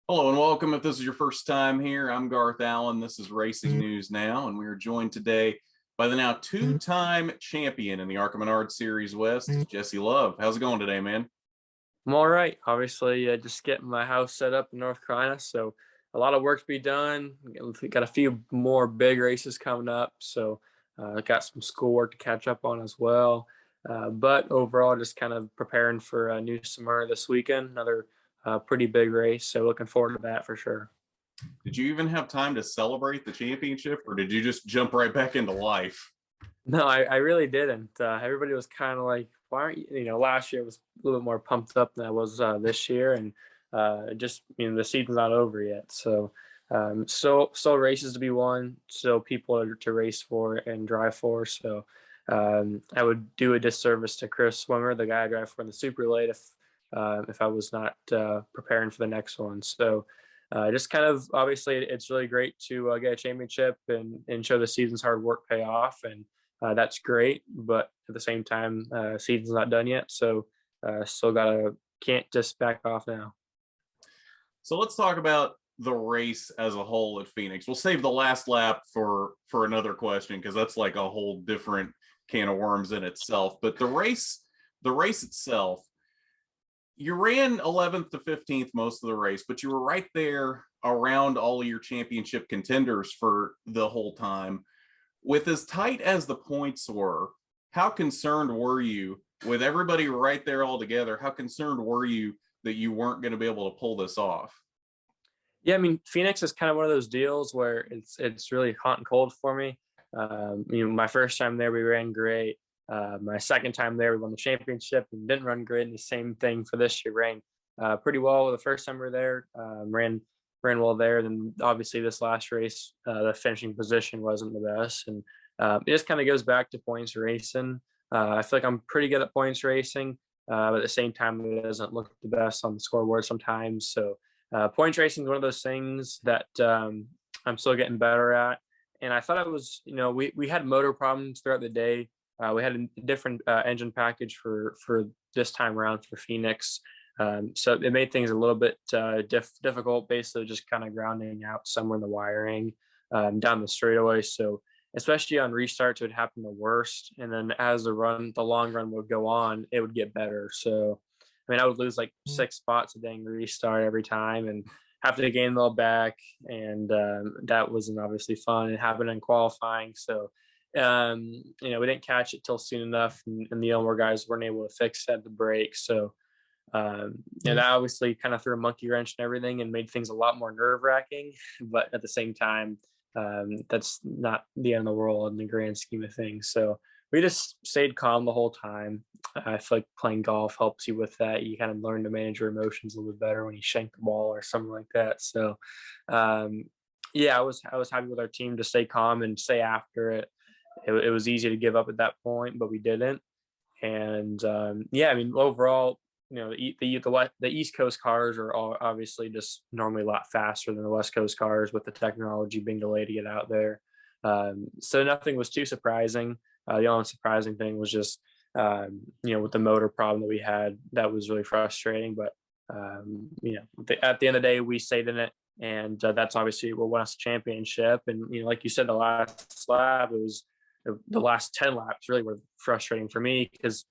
Hello and welcome. If this is your first time here, I'm Garth Allen. This is Racing News Now, and we are joined today by the now two-time champion in the ARCA Series West, Jesse Love. How's it going today, man? I'm all right. Obviously, just getting my house set up in North Carolina, so a lot of work to be done. Got a few more big races coming up, so got some schoolwork to catch up on as well. But overall, just kind of preparing for New Smyrna this weekend, another pretty big race. So looking forward to that for sure. Did you even have time to celebrate the championship, or did you just jump right back into life? No, I really didn't. Everybody was kind of like, why aren't you? Last year was a little bit more pumped up than I was this year, and just the season's not over yet. So, still races to be won, still people to race for and drive for. So, I would do a disservice to Chris Swimmer, the guy I drive for in the Super Late, if I was not preparing for the next one. So. Just kind of obviously, it's really great to get a championship and show the season's hard work pay off, and that's great, but at the same time, season's not done yet, so can't just back off now. So let's talk about the race as a whole at Phoenix. We'll save the last lap for another question because that's like a whole different can of worms in itself. But the race itself, you ran 11th to 15th most of the race, but you were right there around all of your championship contenders for the whole time. With as tight as the points were, how concerned were you with everybody right there all together? How concerned were you that you weren't going to be able to pull this off? Yeah, I mean, Phoenix is kind of one of those deals where it's really hot and cold for me. My first time there, we ran great. My second time there, we won the championship and didn't run great. And the same thing for this year, ran pretty well the first time we were there. Ran well there. Then obviously this last race, the finishing position wasn't the best, and it just kind of goes back to points racing. I feel like I'm pretty good at points racing, but at the same time, it doesn't look the best on the scoreboard sometimes. So points racing is one of those things that I'm still getting better at. And I thought it was, we had motor problems throughout the day. We had a different engine package for this time around for Phoenix. So it made things a little bit difficult, basically just kind of grounding out somewhere in the wiring down the straightaway. So especially on restarts, it would happen the worst. And then as the long run would go on, it would get better. So, I mean, I would lose like 6 spots a dang restart every time and have to gain them all back. And that wasn't obviously fun. It happened in qualifying. So, we didn't catch it till soon enough. And the Elmore guys weren't able to fix at the break. So, that obviously kind of threw a monkey wrench and everything and made things a lot more nerve wracking. But at the same time, that's not the end of the world in the grand scheme of things. So we just stayed calm the whole time. I feel like playing golf helps you with that. You kind of learn to manage your emotions a little bit better when you shank the ball or something like that. So, yeah, I was happy with our team to stay calm and stay after it. It was easy to give up at that point, but we didn't. And yeah, I mean, overall, the East Coast cars are all obviously just normally a lot faster than the West Coast cars with the technology being delayed to get out there. So nothing was too surprising. The only surprising thing was just, with the motor problem that we had, that was really frustrating. But, at the end of the day, we stayed in it. And that's obviously what won us the championship. And, like you said, the last lap, it was the last 10 laps really were frustrating for me because,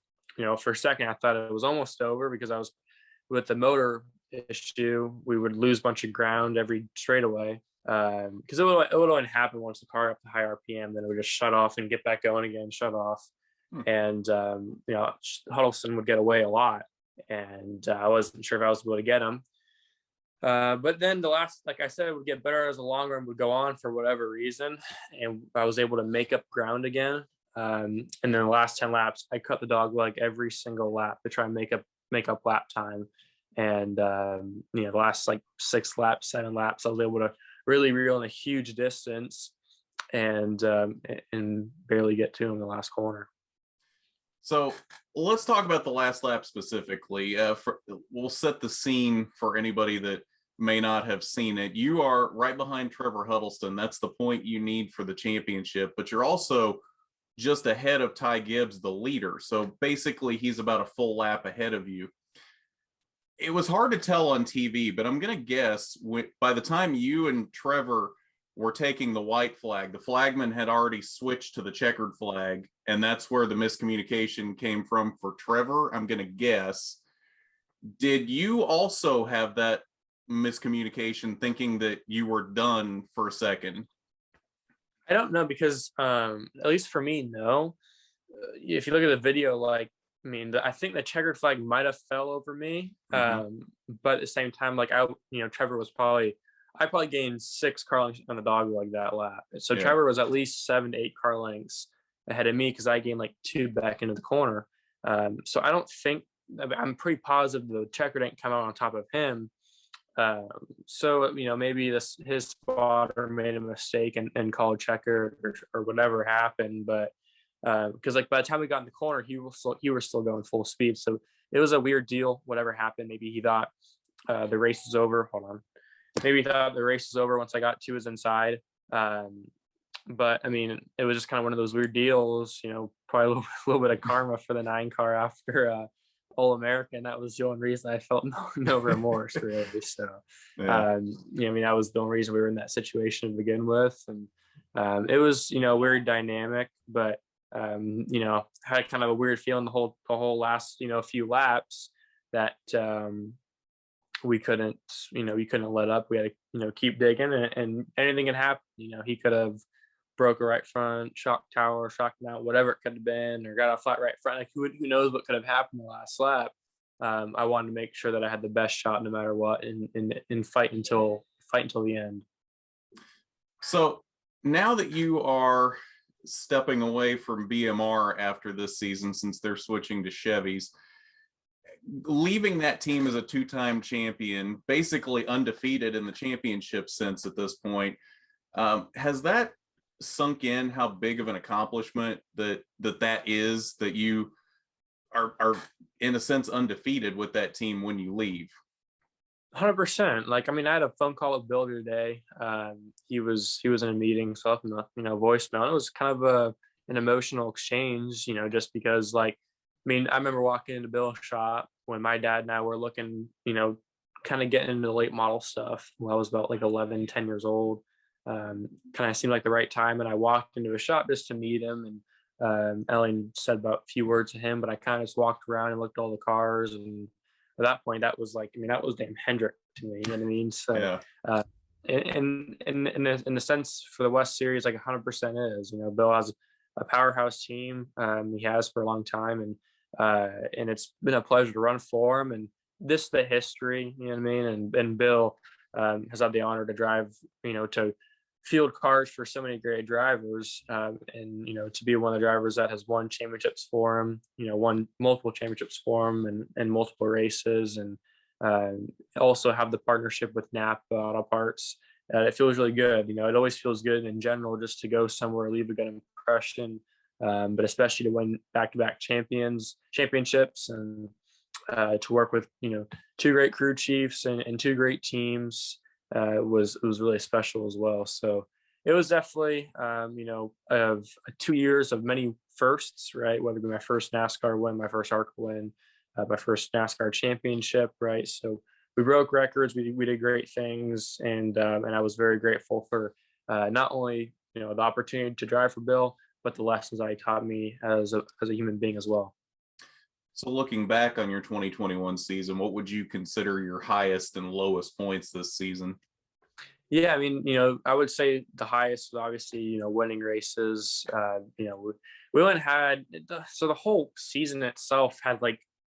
for a second, I thought it was almost over because I was with the motor issue. We would lose a bunch of ground every straightaway because it would only happen once the car up to high RPM. Then it would just shut off and get back going again, shut off. And, Huddleston would get away a lot. And I wasn't sure if I was able to get him. But then like I said, it would get better as the long run would go on for whatever reason. And I was able to make up ground again. And then the last 10 laps, I cut the dog leg every single lap to try and make up lap time. And, the last like 6 laps, 7 laps, I was able to really reel in a huge distance and barely get to him in the last corner. So let's talk about the last lap specifically. We'll set the scene for anybody that may not have seen it. You are right behind Trevor Huddleston. That's the point you need for the championship, but you're also just ahead of Ty Gibbs, the leader. So basically he's about a full lap ahead of you. it was hard to tell on TV, but I'm going to guess by the time you and Trevor were taking the white flag, the flagman had already switched to the checkered flag, and that's where the miscommunication came from for Trevor, I'm going to guess. Did you also have that miscommunication, thinking that you were done for a second? I don't know, because at least for me, no. If you look at the video, like, I mean, I think the checkered flag might have fell over me, but at the same time, like, Trevor was I probably gained 6 car lengths on the dog like that lap. So Yeah. Trevor was at least 7 to 8 car lengths ahead of me, because I gained like 2 back into the corner. So I don't think, I'm pretty positive the checker didn't come out on top of him. So maybe his spotter made a mistake and called checker, or whatever happened. But because like by the time we got in the corner, he was still going full speed. So it was a weird deal. Whatever happened, maybe he thought the race was over. Hold on. Maybe he thought the race was over once I got to his inside. But I mean, it was just kind of one of those weird deals. Probably a little bit of karma for the 9 car after All American. That was the only reason I felt no remorse, really. So Yeah. I mean, that was the only reason we were in that situation to begin with. And it was very dynamic, but had kind of a weird feeling the whole last few laps, that we couldn't let up. We had to keep digging, and anything can happen. He could have broke a right front, shock tower, shock mount, whatever it could have been, or got a flat right front. Like, who knows what could have happened the last lap. I wanted to make sure that I had the best shot no matter what, and fight until the end. So now that you are stepping away from BMR after this season, since they're switching to Chevys, leaving that team as a 2-time champion, basically undefeated in the championship sense at this point, has that sunk in how big of an accomplishment that is, that you are in a sense undefeated with that team when you leave? 100%. Like, I mean, I had a phone call with Bill today. He was in a meeting, so I left him a voicemail. It was kind of an emotional exchange, just because, like, I mean, I remember walking into Bill's shop when my dad and I were looking, kind of getting into the late model stuff when I was about like 11, 10 years old. Kind of seemed like the right time, and I walked into a shop just to meet him, and Ellen said about a few words to him, but I kind of just walked around and looked at all the cars, and at that point, that was like, I mean, that was damn Hendrick to me. You know what I mean? So, Yeah. In the sense for the West Series, like 100% is. Bill has a powerhouse team. He has for a long time, and it's been a pleasure to run for him. And this is the history. You know what I mean? And Bill has had the honor to drive, to field cars for so many great drivers, and to be one of the drivers that has won championships for him, won multiple championships for him, and multiple races, and also have the partnership with Napa Auto Parts. It feels really good. It always feels good in general just to go somewhere, leave a good impression, but especially to win back-to-back championships, and to work with 2 great crew chiefs and 2 great teams. Was really special as well. So it was definitely of 2 years of many firsts, right? Whether it be my first NASCAR win, my first ARCA win, my first NASCAR championship, right? So we broke records, we did great things, and I was very grateful for not only the opportunity to drive for Bill, but the lessons that he taught me as a human being as well. So looking back on your 2021 season, what would you consider your highest and lowest points this season? Yeah, I mean, I would say the highest was obviously, winning races. We only had so the whole season itself had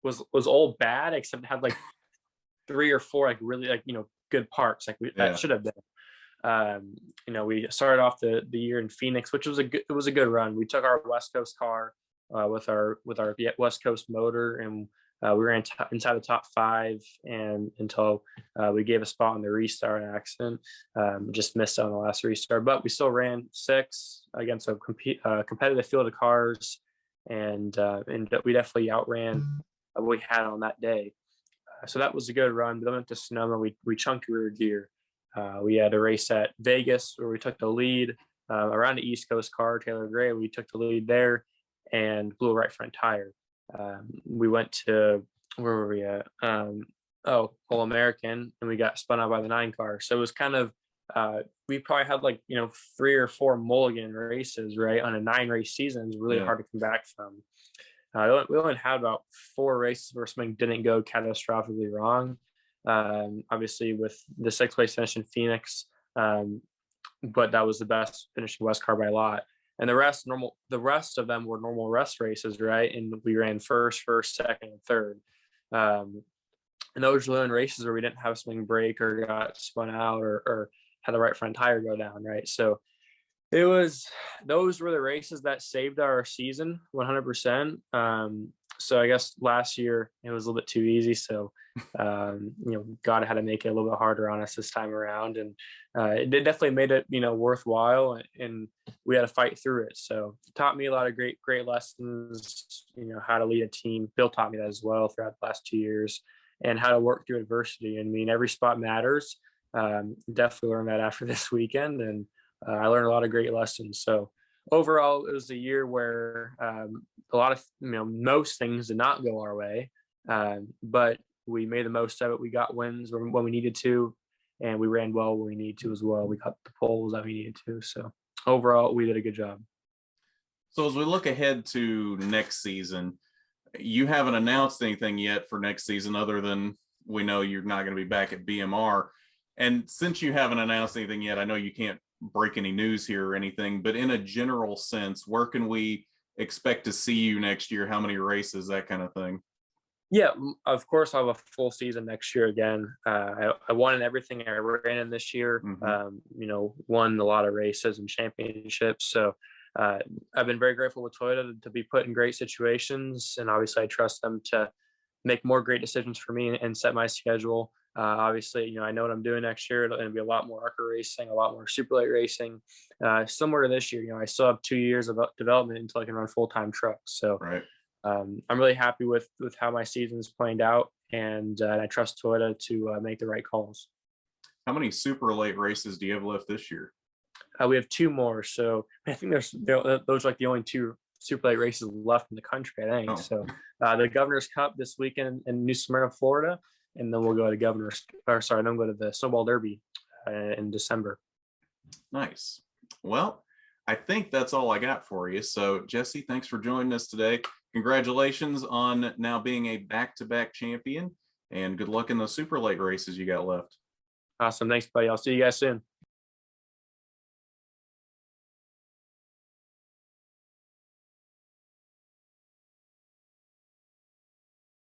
was all bad, except it had like 3 or 4 like really good parts that should have been. We started off the year in Phoenix, which was it was a good run. We took our West Coast car with our West Coast motor, and we were inside the top 5, and until we gave a spot on the restart accident. Just missed out on the last restart, but we still ran 6 against a competitive field of cars, and we definitely outran what we had on that day. So that was a good run. But then went to Sonoma, we chunked rear gear. We had a race at Vegas where we took the lead around the East Coast car, Taylor Gray. We took the lead there and blew a right front tire. We went to, where were we at? All American, and we got spun out by the 9 car. So it was kind of we probably had like 3 or 4 mulligan races, right, on a 9 race season. It's really Yeah. hard to come back from. We only had about 4 races where something didn't go catastrophically wrong. Obviously, with the 6th place finish in Phoenix, but that was the best finishing West car by a lot. And the rest of them were normal rest races, right? And we ran first, second, and third. And those were in races where we didn't have something break or got spun out or had the right front tire go down, right? So those were the races that saved our season 100%. So I guess last year it was a little bit too easy. So, God had to make it a little bit harder on us this time around. And it definitely made it, worthwhile, and we had to fight through it. So it taught me a lot of great lessons, how to lead a team. Bill taught me that as well throughout the last 2 years, and how to work through adversity. I mean, every spot matters. Definitely learned that after this weekend, and I learned a lot of great lessons. So overall, it was a year where a lot of, most things did not go our way, but we made the most of it. We got wins when we needed to, and we ran well when we needed to as well. We got the poles that we needed to. So overall, we did a good job. So as we look ahead to next season, you haven't announced anything yet for next season, other than we know you're not going to be back at BMR. And since you haven't announced anything yet, I know you can't break any news here or anything, but in a general sense, where can we expect to see you next year? How many races, that kind of thing? Yeah, of course, I'll have a full season next year again. I won in everything I ran in this year. Won a lot of races and championships. So I've been very grateful with Toyota to be put in great situations, and obviously I trust them to make more great decisions for me and set my schedule. Obviously, I know what I'm doing next year. It'll be a lot more ARCA racing, a lot more super late racing. Similar to this year, I still have 2 years of development until I can run full-time trucks. So Right. I'm really happy with how my season's played out, and I trust Toyota to make the right calls. How many super late races do you have left this year? We have 2 more, so I think those are like the only 2 super late races left in the country, I think. Oh. So the Governor's Cup this weekend in New Smyrna, Florida, and then we'll go to then go to the Snowball Derby in December. Nice. Well, I think that's all I got for you. So Jesse, thanks for joining us today. Congratulations on now being a back-to-back champion, and good luck in the super late races you got left. Awesome. Thanks, buddy. I'll see you guys soon.